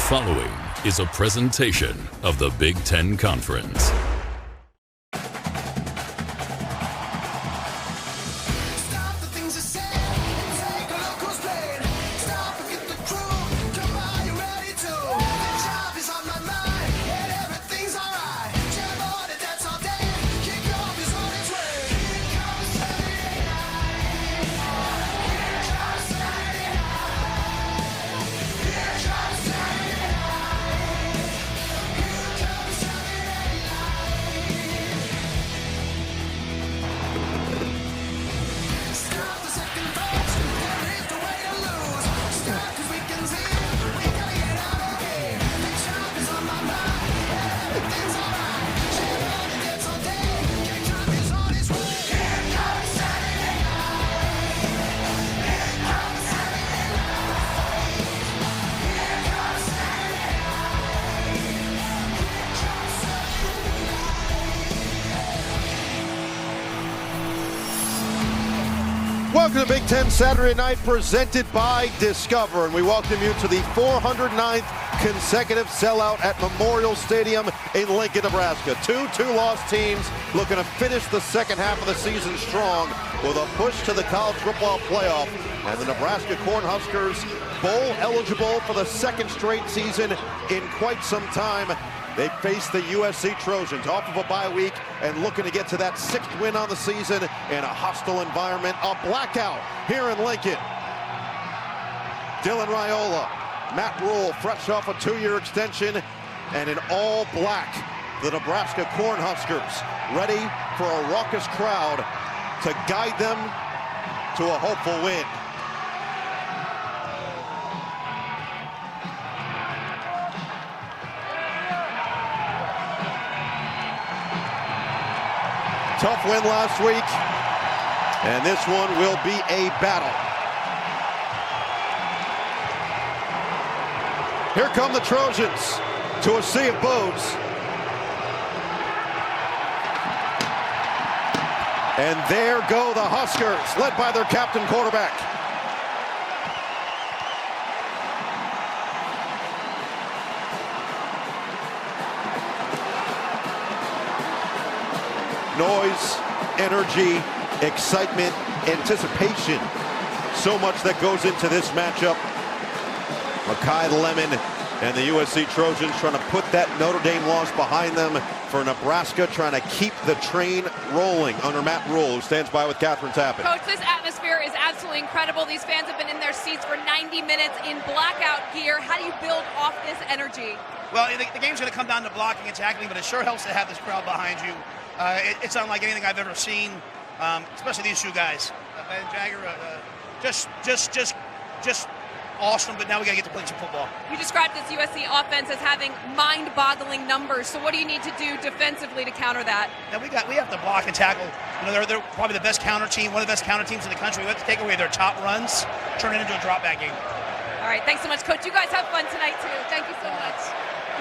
following is a presentation of the Big Ten Conference. Welcome to Big Ten Saturday Night, presented by Discover, and we welcome you to the 409th consecutive sellout at Memorial Stadium in Lincoln, Nebraska. Two two-loss teams looking to finish the second half of the season strong with a push to the college football playoff, and the Nebraska Cornhuskers bowl eligible for the second straight season in quite some time. They face the USC Trojans off of a bye week and looking to get to that sixth win on the season in a hostile environment. A blackout here in Lincoln. Dylan Raiola, Matt Rule, fresh off a two-year extension, and in all black, the Nebraska Cornhuskers ready for a raucous crowd to guide them to a hopeful win. Tough win last week, and this one will be a battle. Here come the Trojans to a sea of bows. And there go the Huskers, led by their captain quarterback. Noise, energy, excitement, anticipation. So much that goes into this matchup. Makai Lemon and the USC Trojans trying to put that Notre Dame loss behind them. For Nebraska, trying to keep the train rolling under Matt Rule, who stands by with Catherine Tappet. Coach, this atmosphere is absolutely incredible. These fans have been in their seats for 90 minutes in blackout gear. How do you build off this energy? Well, the game's going to come down to blocking and tackling, but it sure helps to have this crowd behind you. It's unlike anything I've ever seen, especially these two guys. Ben Jagger, just awesome, but now we got to get to play some football. You described this USC offense as having mind-boggling numbers, so what do you need to do defensively to counter that? Now we have to block and tackle. You know, they're probably the best counter team, one of the best counter teams in the country. We have to take away their top runs, turn it into a drop-back game. All right, thanks so much, Coach. You guys have fun tonight, too. Thank you so much.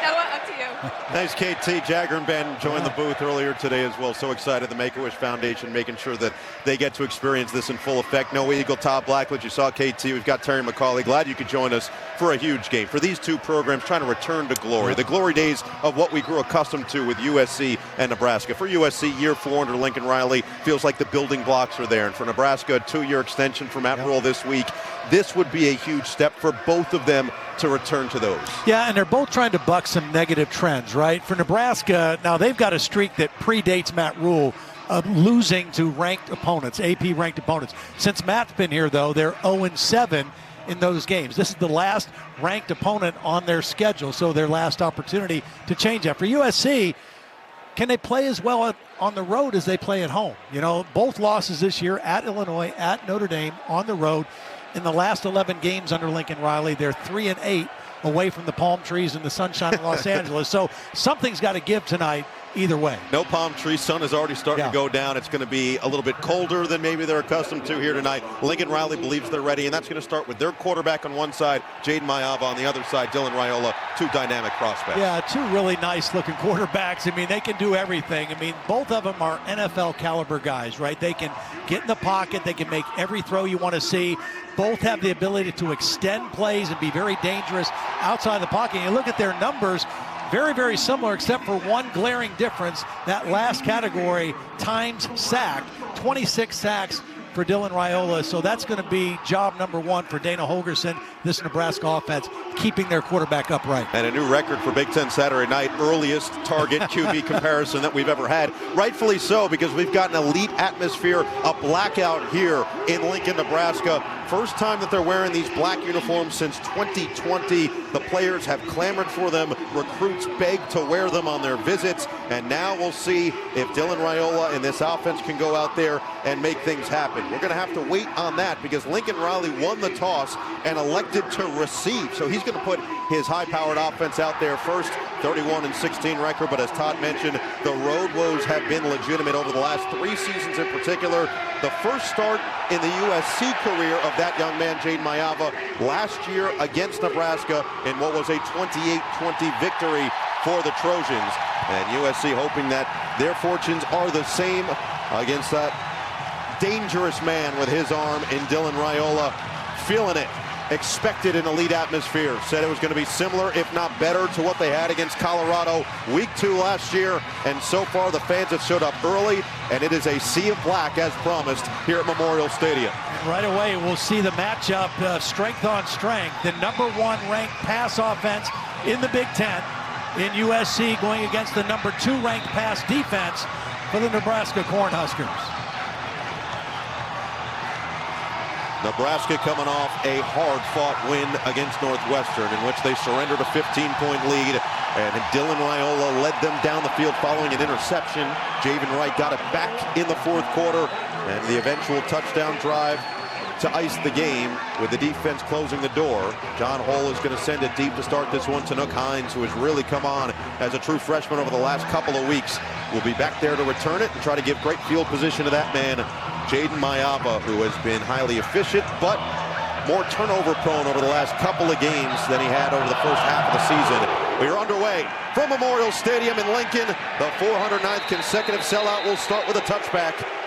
Noah, up to you. Thanks, KT. Jagger and Ben joined the booth earlier today as well. So excited, the Make-A-Wish Foundation making sure that they get to experience this in full effect. Noah Eagle, Todd Blackledge, you saw KT. We've got Terry McCauley. Glad you could join us for a huge game. For these two programs trying to return to glory, the glory days of what we grew accustomed to with USC and Nebraska. For USC, year 4 under Lincoln Riley, feels like the building blocks are there. And for Nebraska, a 2-year extension for Matt Rule this week. This would be a huge step for both of them to return to those. Yeah, and they're both trying to buck some negative trends, right? For Nebraska, now they've got a streak that predates Matt Rule of losing to ranked opponents, AP-ranked opponents. Since Matt's been here, though, they're 0-7 in those games. This is the last ranked opponent on their schedule, so their last opportunity to change that. For USC, can they play as well on the road as they play at home? You know, both losses this year at Illinois, at Notre Dame, on the road. In the last 11 games under Lincoln Riley, they're 3-8 away from the palm trees and the sunshine of Los Angeles. So something's got to give tonight either way. No palm trees. Sun is already starting to go down. It's going to be a little bit colder than maybe they're accustomed to here tonight. Lincoln Riley believes they're ready, and that's going to start with their quarterback on one side, Jaden Mayava on the other side, Dylan Raiola, two dynamic prospects. Yeah, two really nice-looking quarterbacks. I mean, they can do everything. I mean, both of them are NFL-caliber guys, right? They can get in the pocket. They can make every throw you want to see. Both have the ability to extend plays and be very dangerous outside the pocket. And you look at their numbers, very, very similar, except for one glaring difference. That last category, times sacked, 26 sacks for Dylan Raiola. So that's going to be job number one for Dana Holgorsen, this Nebraska offense, keeping their quarterback upright. And a new record for Big Ten Saturday night, earliest target QB comparison that we've ever had. Rightfully so, because we've got an elite atmosphere, a blackout here in Lincoln, Nebraska. First time that they're wearing these black uniforms since 2020. The players have clamored for them. Recruits begged to wear them on their visits. And now we'll see if Dylan Raiola and this offense can go out there and make things happen. We're going to have to wait on that because Lincoln Riley won the toss and elected to receive. So he's going to put his high-powered offense out there first. 31-16 record, but as Todd mentioned, the road woes have been legitimate over the last 3 seasons in particular. The first start in the USC career of that young man, Jaden Mayava, last year against Nebraska in what was a 28-20 victory for the Trojans. And USC hoping that their fortunes are the same against that dangerous man with his arm in Dylan Raiola. Feeling it. Expected an elite atmosphere. Said it was going to be similar, if not better, to what they had against Colorado week 2 last year. And so far, the fans have showed up early, and it is a sea of black, as promised, here at Memorial Stadium. And right away, we'll see the matchup, strength on strength. The number 1 ranked pass offense in the Big Ten in USC going against the number 2 ranked pass defense for the Nebraska Cornhuskers. Nebraska coming off a hard-fought win against Northwestern in which they surrendered a 15-point lead, and Dylan Raiola led them down the field following an interception. Javen Wright got it back in the 4th quarter, and the eventual touchdown drive to ice the game with the defense closing the door. John Hull is going to send it deep to start this one to Nook Hines, who has really come on as a true freshman over the last couple of weeks. Will be back there to return it and try to give great field position to that man, Jaden Mayava, who has been highly efficient, but more turnover prone over the last couple of games than he had over the first half of the season. We are underway from Memorial Stadium in Lincoln. The 409th consecutive sellout will start with a touchback.